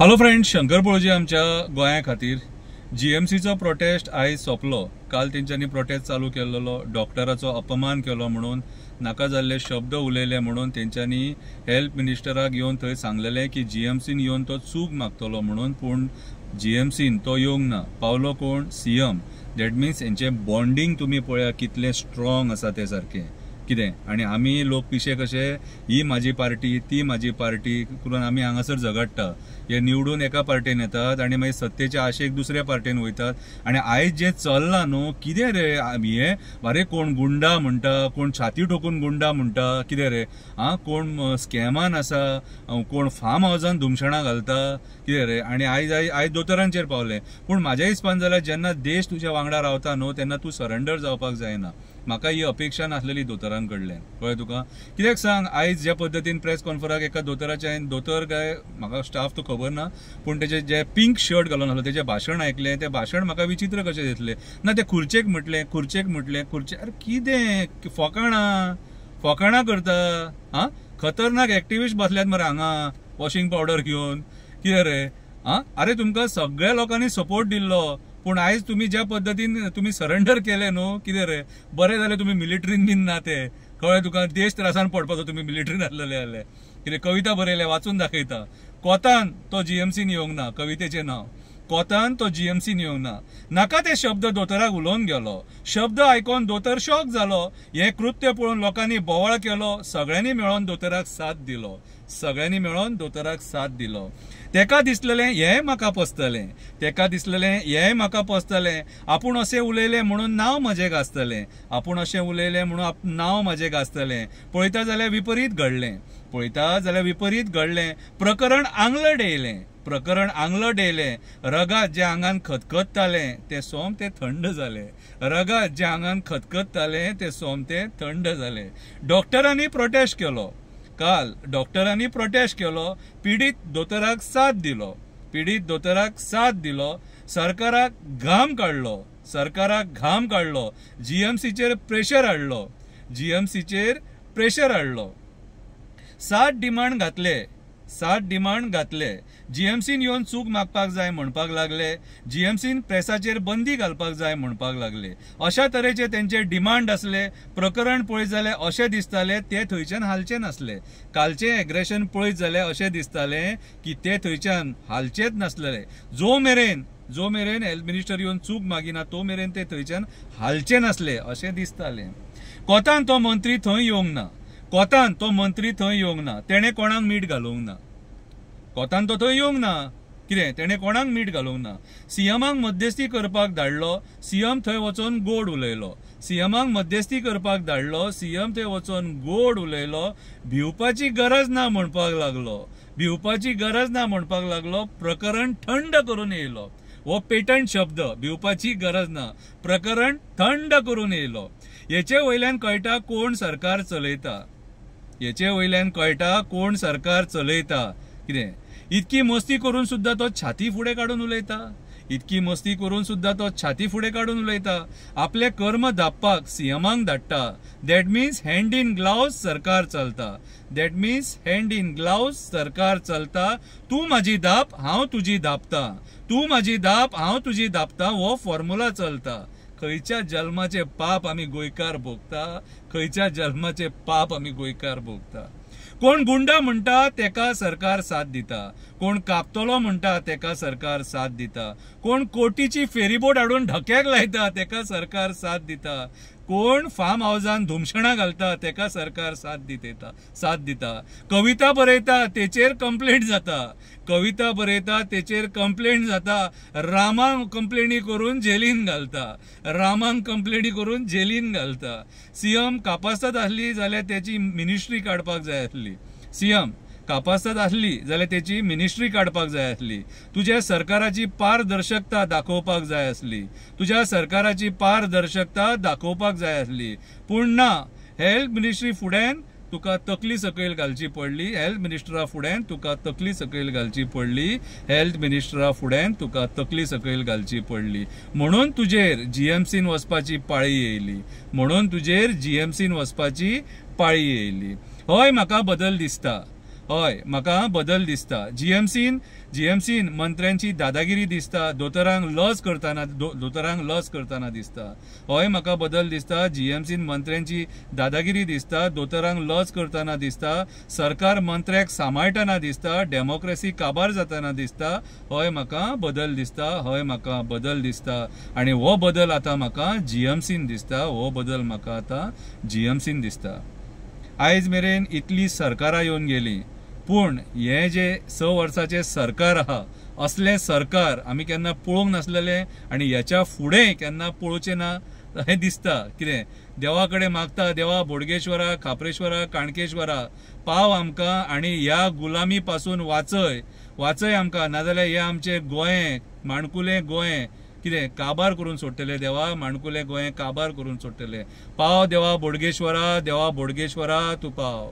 Hello friends, Shankar पळोवची आमच्या गोंया खातीर जीएमसीचो प्रोटेस्ट आयज सोंपलो। काल तेंच्यांनी प्रोटेस्ट चालू केल्लो, डॉक्टराचो अपमान केलो म्हणून, नाका जाल्ले शब्द उलयले म्हणून तेंच्यांनी हेल्थ मिनिस्टराक येवन थंय सांगलेलें की जीएमसीन येवन तो चूक मागतलो म्हणून, पूण जीएमसीन तो येवंक ना। पावलो कोण? सीएम। दॅट मिन्स हेंचे बॉन्डिंग तुम्ही पळया कितलें स्ट्रॉंग आसा ते सारकें कितें। आनी आमी लोक पिशे कशे, ही माझी पार्टी ती माझी पार्टी करून आमी हांगासर झगडटा। हे निवडून एका पार्टीन येतात आणि मागीर सत्तेच्या आशेक दुसऱ्या पार्टीन वयतात। आणि आयज जे चल्लां न्हू, कितें रे हे बारे, कोण गुंडा म्हणटा, कोण छाती ठोकून गुंडा म्हणटा, कितें रे कोण स्कॅमान आसा, कोण फार्म हावजान धुमशणां घालता, कितें रे। आणि आयज दोतोरांचेर पावले। पूण म्हाज्या हिसपान जाल्यार जेन्ना देश तुज्या वांगडा रावता न्हू, तेन्ना तूं सरेंडर जावपाक जायना। म्हाका ही अपेक्षा नासलेली दोतोरां कडल्यान, कळ्ळें तुका। कित्याक सांग, आयज ज्या पद्दतीन प्रेस कॉन्फरन्साक एका दोतोराचे हांवें, दोतोर काय म्हाका स्टाफ तो खबर ना, पूण तेजे जे पिंक शर्ट घालून आसलो तेजें भाशण आयकलें। तें भाशण म्हाका विचित्र कशें दिसलें ना। ते खुर्चेक म्हटलें अरे कितें फकाणां करता। खतरनाक एक्टिविस्ट बसल्यात मरे हांगा वॉशिंग पावडर घेवन, कितें रे। अरे तुमकां सगळ्या लोकांनी सपोर्ट दिल्लो, पूण आयज तुम्ही ज्या पद्दतीन तुम्ही सरेंडर केले न्हू, कितें रे, बरें जालें तुम्ही मिलिटरीन बीन ना ते, कळ्ळें तुका। देश त्रासान पडपाचो तुम्ही मिलिटरीन आसलेले जाल्यार। कितें कविता बरयले, वाचून दाखयता। कोतान तो जीएमसीन येवंक ना, कवितेचें नांव। कोतान तो जीएमसीन येवंक ना। नाका ते शब्द दोतोराक उलोवन गेलो। शब्द आयकोन दोतोर शॉक जालो। हे कृत्य पळोवन लोकांनी बोवाळ केलो। सगळ्यांनी मेळोन दोतोराक साथ दिलो। तेका दिसलेलें हें म्हाका पसतलें, आपूण अशें उलयलें म्हणून नांव म्हजें गाजतलें। पळयता जाल्यार विपरीत घडलें। प्रकरण आंगलं डेयलें। रगात जे आंगान खतखत्तालें तें सोम ते थंड जालें। डॉक्टरांनी प्रोटेस्ट केलो। काल डॉक्टरांनी प्रोटेस्ट केलो। पीडित दोतोराक साथ दिलो। सरकाराक घाम काडलो। जीएमसीचेर प्रेशर हाडलो। 7 डिमांड घातले। जीएमसीन येवन चूक मागपाक जाय म्हणपाक लागले। जीएमसीन प्रेसाचेर बंदी घालपाक जाय म्हणपाक लागले। अशा तरेचे तेंचे डिमांड असले। प्रकरण पळयत जाल्यार अशें दिसतालें ते थंयच्यान हालचे नासले। कालचें एग्रेशन पळयत जाल्यार अशें दिसतालें की ते थंयच्यान हालचेच नासलेले। जो मेरेन हेल्थ मिनिस्टर येवन चूक मागिना तो मेरेन ते थंयच्यान हालचे नासले अशें दिसतालें। कोतान तो मंत्री थंय येवंक ना। तेणें कोणाक मीठ घालूंक ना। कितें, तेणें कोणाक मीठ घालूंक ना। सीएमाक मध्यस्थी करपाक धाडलो। सीएम थंय वचोन गोड उलयलो। भिवपाची गरज ना म्हणपाक लागलो। प्रकरण थंड करून येयलो। हो पेटंट शब्द, भिवपाची गरज ना, प्रकरण थंड करून येयलो। हेचे वयल्यान कळटा कोण सरकार चलयता। कितें, इतकी मस्ती करून सुद्धा तो छाती फुडें काडून उलयता। आपले कर्म धापपाक सीएमाक धाडटा। That means hand in gloves सरकार चलता। तूं म्हाजी धाप हांव तुजी धापता, हो फॉर्म्युला चलता। खंयच्या जल्माचे पाप आमी गोंयकार भोगता। कोण गुंडा म्हणटा तेका सरकार साथ दिता। कोण कापतलो म्हणटा तेका सरकार साथ दिता। कोण कोटीची फेरीबोट हाडून ढक्याक लायता तेका सरकार साथ दिता। कोण फार्म हावजान धुमशणां घालता तेका सरकार साथ दिता। कविता बरयता तेचेर कंप्लेंट जाता। रामांक कंप्लेनी करून जेलीन घालता। सीएम कापासत आसली जाल्यार तेची मिनिस्ट्री काडपाक जाय आसली। तुझ्या सरकाराची पारदर्शकता दाखोवपाक जाय आसली। पूण ना, हेल्थ मिनिस्ट्री फुड्यान तुका तकली सकयल घालची पडली। म्हणून तुजेर जीएमसीन वचपाची पाळी येयली। हय, म्हाका बदल दिसता। हय म्हाका बदल दिसता. जीएमसीन मंत्र्यांची दादागिरी दिसता. दोतोरांक लज करताना दिसता. हय म्हाका बदल दिसता. जीएमसीन मंत्र्यांची दादागिरी दिसता. दोतोरांक लज करताना दिसता. सरकार मंत्र्याक सांबाळटना दिसता. डेमोक्रेसी काबार जाताना दिसता. हय म्हाका बदल दिसता. आनी हो बदल आतां म्हाका जीएमसीन दिसता. आयज मेरेन इतली सरकारां येवन गेली, पूण हे जे 6 वर्साचे सरकार आहा, असले सरकार आमी केन्ना पळोवंक नासलेले आनी ह्याच्या फुडें केन्ना पळोवचे ना हें दिसता. कितें देवा कडेन मागता, देवा बोडगेश्वरा, खापरेश्वरा, काणकेश्वरा पाव आमकां आनी ह्या गुलामी पासून वाचय आमकां, नाजाल्यार हे आमचे गोंय माणकुलें गोंय कितें काबार करून सोडटले. देवा माणकुलें गोंय काबार करून सोडटले. पाव देवा बोडगेश्वरा तूं पाव.